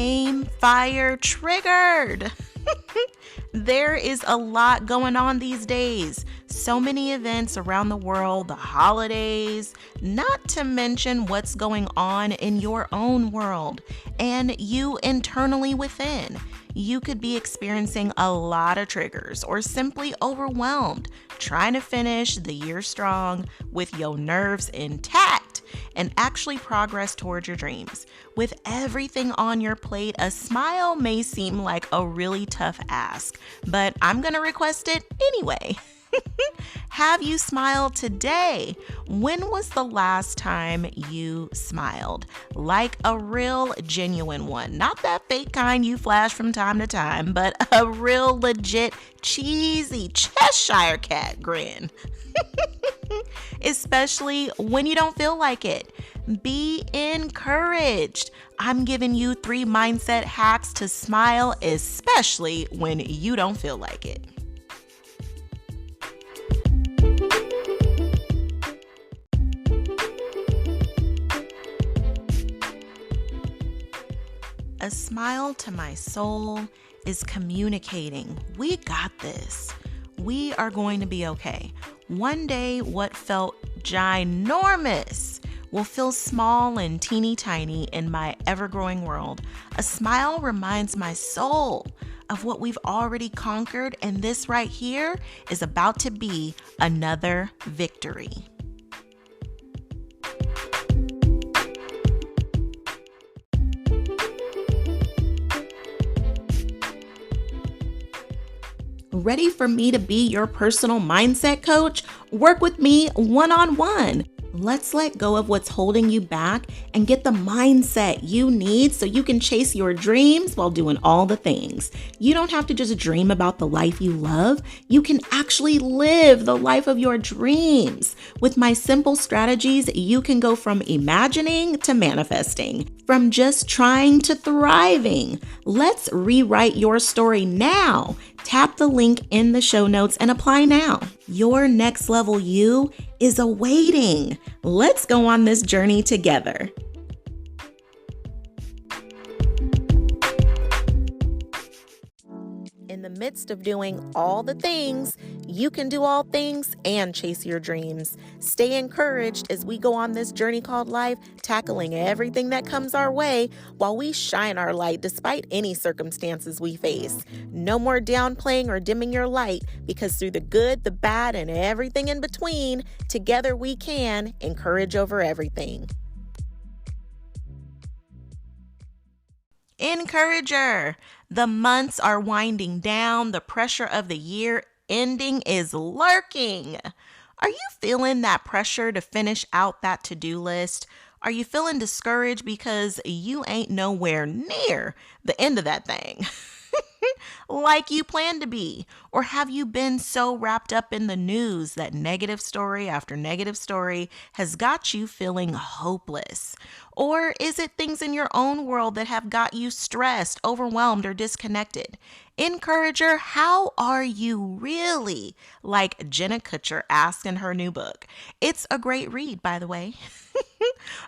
Aim, fire, triggered. There is a lot going on these days. So many events around the world, the holidays, not to mention what's going on in your own world and you internally within. You could be experiencing a lot of triggers or simply overwhelmed, trying to finish the year strong with your nerves intact and actually progress towards your dreams. With everything on your plate, a smile may seem like a really tough ask, but I'm going to request it anyway. Have you smiled today? When was the last time you smiled? Like a real genuine one. Not that fake kind you flash from time to time, but a real legit cheesy Cheshire Cat grin. Especially when you don't feel like it. Be encouraged. I'm giving you 3 mindset hacks to smile, especially when you don't feel like it. A smile to my soul is communicating. We got this. We are going to be okay. One day, what felt ginormous will feel small and teeny tiny in my ever-growing world. A smile reminds my soul of what we've already conquered, and this right here is about to be another victory. Ready for me to be your personal mindset coach? Work with me one-on-one. Let's let go of what's holding you back and get the mindset you need so you can chase your dreams while doing all the things. You don't have to just dream about the life you love. You can actually live the life of your dreams. With my simple strategies, you can go from imagining to manifesting, from just trying to thriving. Let's rewrite your story now. Tap the link in the show notes and apply now. Your next level you is awaiting. Let's go on this journey together. In the midst of doing all the things, you can do all things and chase your dreams. Stay encouraged as we go on this journey called life, tackling everything that comes our way while we shine our light despite any circumstances we face. No more downplaying or dimming your light, because through the good, the bad, and everything in between, together we can encourage over everything. Encourager. The months are winding down. The pressure of the year ending is lurking. Are you feeling that pressure to finish out that to-do list? Are you feeling discouraged because you ain't nowhere near the end of that thing like you planned to be? Or have you been so wrapped up in the news that negative story after negative story has got you feeling hopeless? Or is it things in your own world that have got you stressed, overwhelmed, or disconnected? Encourager, how are you really? Like Jenna Kutcher asked in her new book. It's a great read, by the way.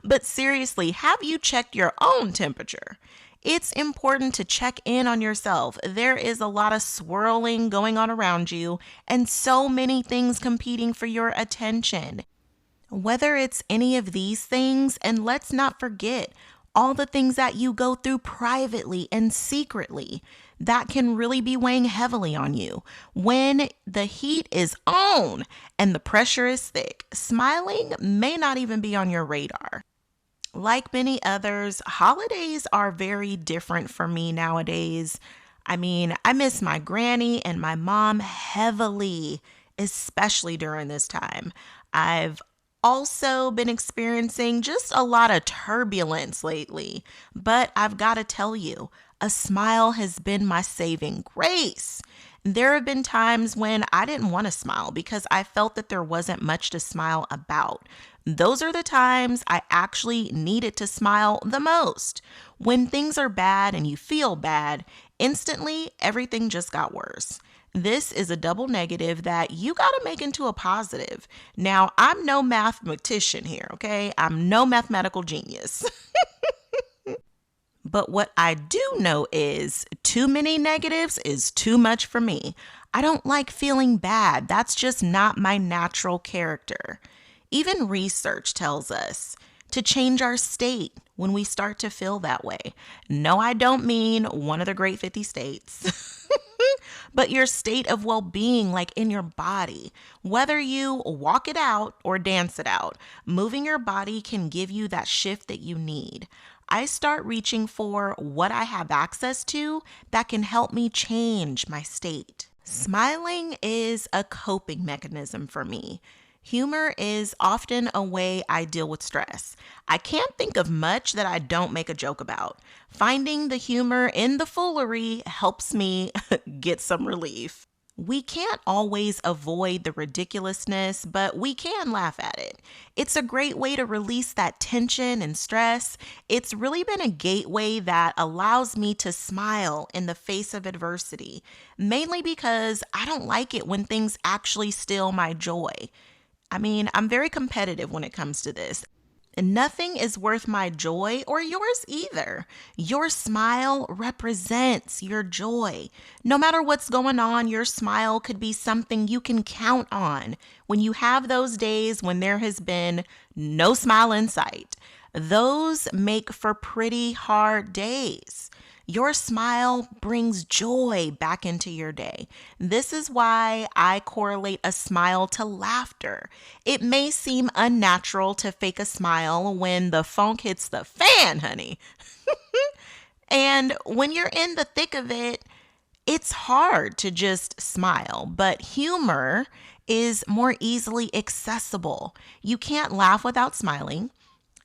But seriously, have you checked your own temperature? It's important to check in on yourself. There is a lot of swirling going on around you and so many things competing for your attention. Whether it's any of these things, and let's not forget all the things that you go through privately and secretly, that can really be weighing heavily on you. When the heat is on and the pressure is thick, smiling may not even be on your radar. Like many others, holidays are very different for me nowadays. I miss my granny and my mom heavily, especially during this time. I've also been experiencing just a lot of turbulence lately, but I've got to tell you, a smile has been my saving grace. There have been times when I didn't want to smile because I felt that there wasn't much to smile about. Those are the times I actually needed to smile the most. When things are bad and you feel bad, instantly everything just got worse. This is a double negative that you got to make into a positive. Now, I'm no mathematician here, okay? I'm no mathematical genius. But what I do know is too many negatives is too much for me. I don't like feeling bad. That's just not my natural character. Even research tells us to change our state when we start to feel that way. No, I don't mean one of the great 50 states. But your state of well being, like in your body. Whether you walk it out or dance it out, moving your body can give you that shift that you need. I start reaching for what I have access to that can help me change my state. Smiling is a coping mechanism for me. Humor is often a way I deal with stress. I can't think of much that I don't make a joke about. Finding the humor in the foolery helps me get some relief. We can't always avoid the ridiculousness, but we can laugh at it. It's a great way to release that tension and stress. It's really been a gateway that allows me to smile in the face of adversity, mainly because I don't like it when things actually steal my joy. I'm very competitive when it comes to this. And nothing is worth my joy or yours either. Your smile represents your joy. No matter what's going on, your smile could be something you can count on when you have those days when there has been no smile in sight. Those make for pretty hard days. Your smile brings joy back into your day. This is why I correlate a smile to laughter. It may seem unnatural to fake a smile when the funk hits the fan, honey. And when you're in the thick of it, it's hard to just smile, but humor is more easily accessible. You can't laugh without smiling.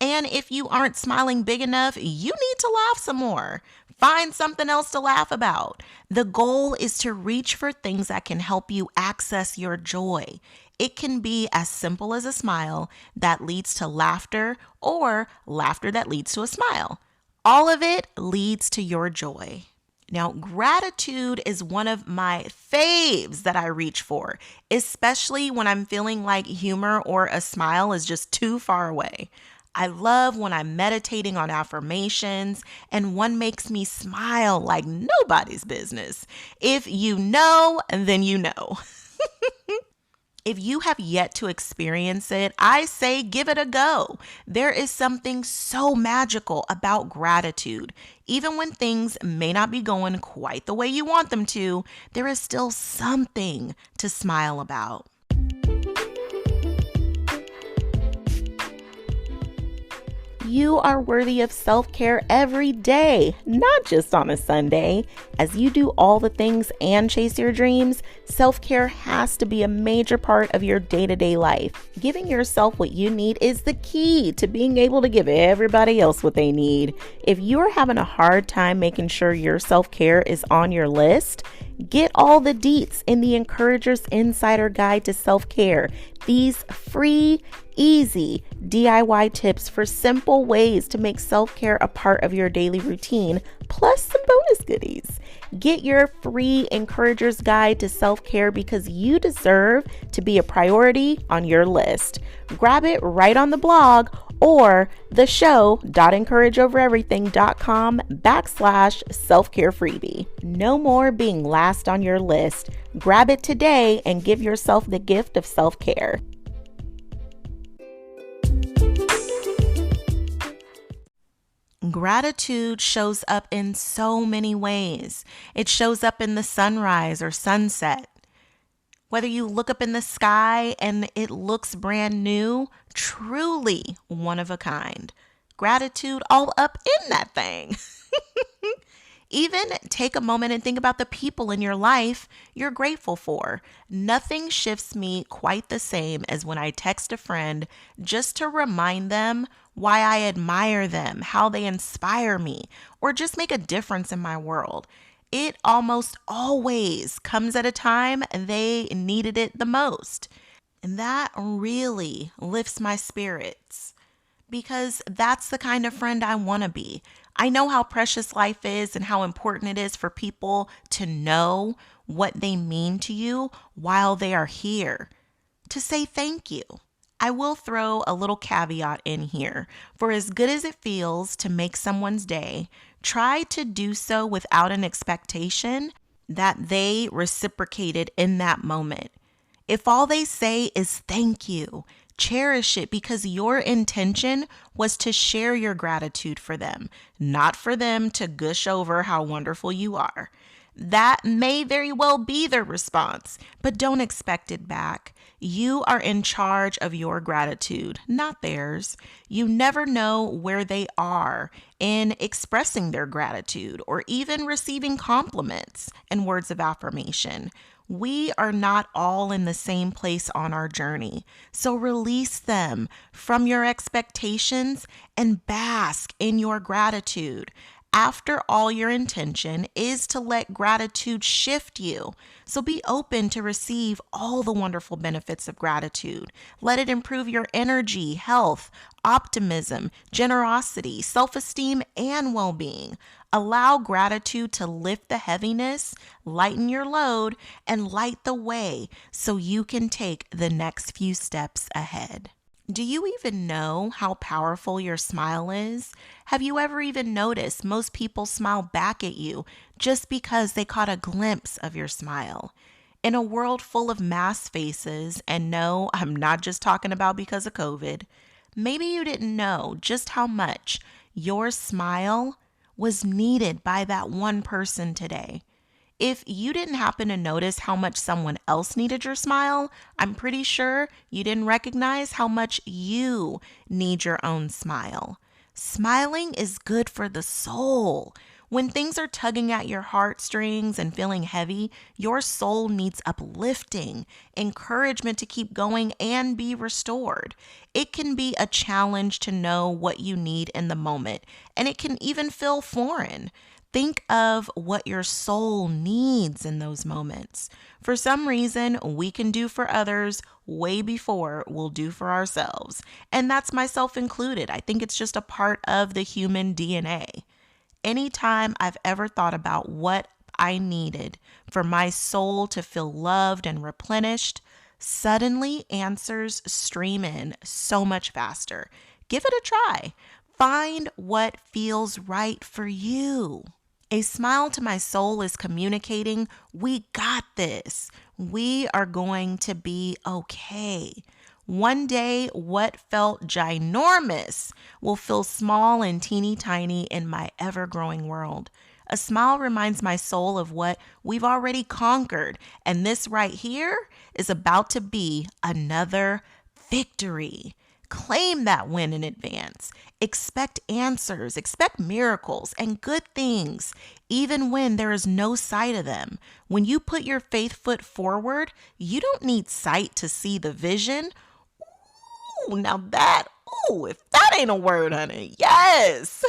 And if you aren't smiling big enough, you need to laugh some more. Find something else to laugh about. The goal is to reach for things that can help you access your joy. It can be as simple as a smile that leads to laughter or laughter that leads to a smile. All of it leads to your joy. Now, gratitude is one of my faves that I reach for, especially when I'm feeling like humor or a smile is just too far away. I love when I'm meditating on affirmations and one makes me smile like nobody's business. If you know, then you know. If you have yet to experience it, I say give it a go. There is something so magical about gratitude. Even when things may not be going quite the way you want them to, there is still something to smile about. You are worthy of self-care every day, not just on a Sunday. As you do all the things and chase your dreams, self-care has to be a major part of your day-to-day life. Giving yourself what you need is the key to being able to give everybody else what they need. If you're having a hard time making sure your self-care is on your list, get all the deets in the Encourager's Insider Guide to Self-Care. These free, easy DIY tips for simple ways to make self-care a part of your daily routine, plus some bonus goodies. Get your free Encourager's Guide to Self-Care because you deserve to be a priority on your list. Grab it right on the blog or theshow.encourageovereverything.com/self-care freebie. No more being last on your list. Grab it today and give yourself the gift of self-care. Gratitude shows up in so many ways. It shows up in the sunrise or sunset. Whether you look up in the sky and it looks brand new, truly one of a kind. Gratitude all up in that thing. Even take a moment and think about the people in your life you're grateful for. Nothing shifts me quite the same as when I text a friend just to remind them why I admire them, how they inspire me, or just make a difference in my world. It almost always comes at a time they needed it the most. And that really lifts my spirits because that's the kind of friend I want to be. I know how precious life is and how important it is for people to know what they mean to you while they are here. To say thank you. I will throw a little caveat in here. For as good as it feels to make someone's day, try to do so without an expectation that they reciprocated in that moment. If all they say is thank you, cherish it because your intention was to share your gratitude for them, not for them to gush over how wonderful you are. That may very well be their response, but don't expect it back. You are in charge of your gratitude, not theirs. You never know where they are in expressing their gratitude or even receiving compliments and words of affirmation. We are not all in the same place on our journey. So release them from your expectations and bask in your gratitude. After all, your intention is to let gratitude shift you. So be open to receive all the wonderful benefits of gratitude. Let it improve your energy, health, optimism, generosity, self-esteem, and well-being. Allow gratitude to lift the heaviness, lighten your load, and light the way so you can take the next few steps ahead. Do you even know how powerful your smile is? Have you ever even noticed most people smile back at you just because they caught a glimpse of your smile? In a world full of mask faces, and no, I'm not just talking about because of COVID, maybe you didn't know just how much your smile was needed by that one person today. If you didn't happen to notice how much someone else needed your smile, I'm pretty sure you didn't recognize how much you need your own smile. Smiling is good for the soul. When things are tugging at your heartstrings and feeling heavy, your soul needs uplifting, encouragement to keep going and be restored. It can be a challenge to know what you need in the moment, and it can even feel foreign. Think of what your soul needs in those moments. For some reason, we can do for others way before we'll do for ourselves. And that's myself included. I think it's just a part of the human DNA. Anytime I've ever thought about what I needed for my soul to feel loved and replenished, suddenly answers stream in so much faster. Give it a try. Find what feels right for you. A smile to my soul is communicating, we got this. We are going to be okay. One day, what felt ginormous will feel small and teeny tiny in my ever-growing world. A smile reminds my soul of what we've already conquered, and this right here is about to be another victory. Claim that win in advance. Expect answers, expect miracles and good things, even when there is no sight of them. When you put your faith foot forward, you don't need sight to see the vision. Ooh, now that, if that ain't a word, honey, yes.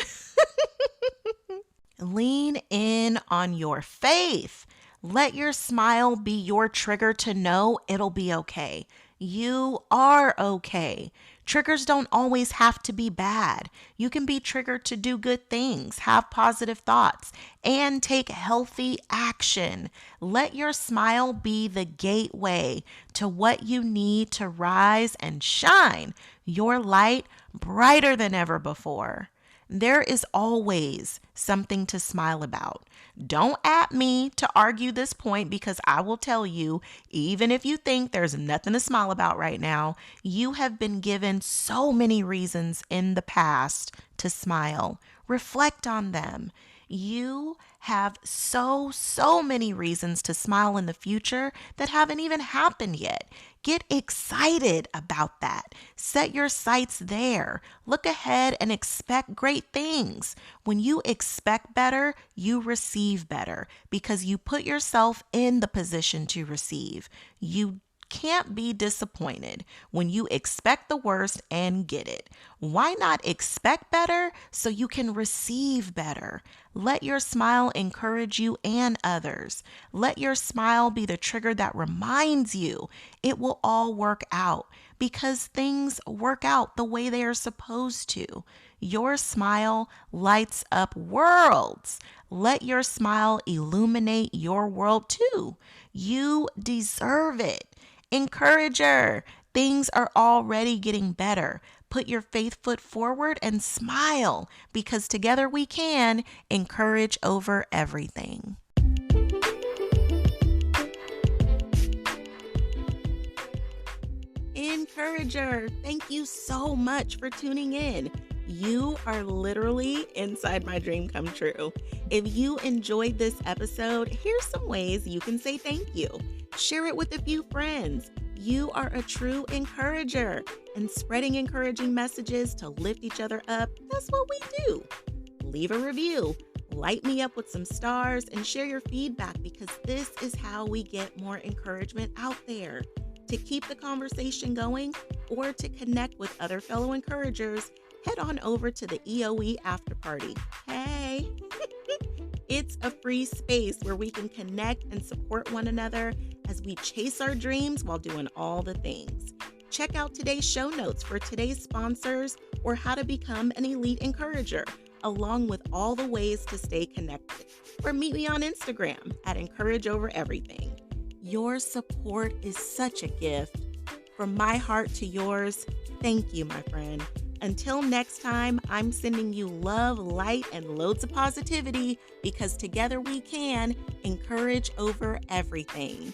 Lean in on your faith. Let your smile be your trigger to know it'll be okay. You are okay. Triggers don't always have to be bad. You can be triggered to do good things, have positive thoughts, and take healthy action. Let your smile be the gateway to what you need to rise and shine your light brighter than ever before. There is always something to smile about. Don't at me to argue this point because I will tell you, even if you think there's nothing to smile about right now, you have been given so many reasons in the past to smile. Reflect on them. You have so many reasons to smile in the future that haven't even happened yet. Get excited about that. Set your sights there. Look ahead and expect great things. When you expect better, you receive better because you put yourself in the position to receive. You can't be disappointed when you expect the worst and get it. Why not expect better so you can receive better? Let your smile encourage you and others. Let your smile be the trigger that reminds you it will all work out because things work out the way they are supposed to. Your smile lights up worlds. Let your smile illuminate your world too. You deserve it. Encourager, Things are already getting better. Put your faith foot forward and smile, because together we can encourage over everything. Encourager, thank you so much for tuning in. You are literally inside my dream come true. If you enjoyed this episode, here's some ways you can say thank you. Share it with a few friends. You are a true encourager, and spreading encouraging messages to lift each other up, that's what we do. Leave a review, light me up with some stars, and share your feedback, because this is how we get more encouragement out there. To keep the conversation going or to connect with other fellow encouragers, head on over to the EOE After Party. Hey! It's a free space where we can connect and support one another as we chase our dreams while doing all the things. Check out today's show notes for today's sponsors or how to become an elite encourager, along with all the ways to stay connected. Or meet me on Instagram at Encourage Over Everything. Your support is such a gift. From my heart to yours, thank you, my friend. Until next time, I'm sending you love, light, and loads of positivity, because together we can encourage over everything.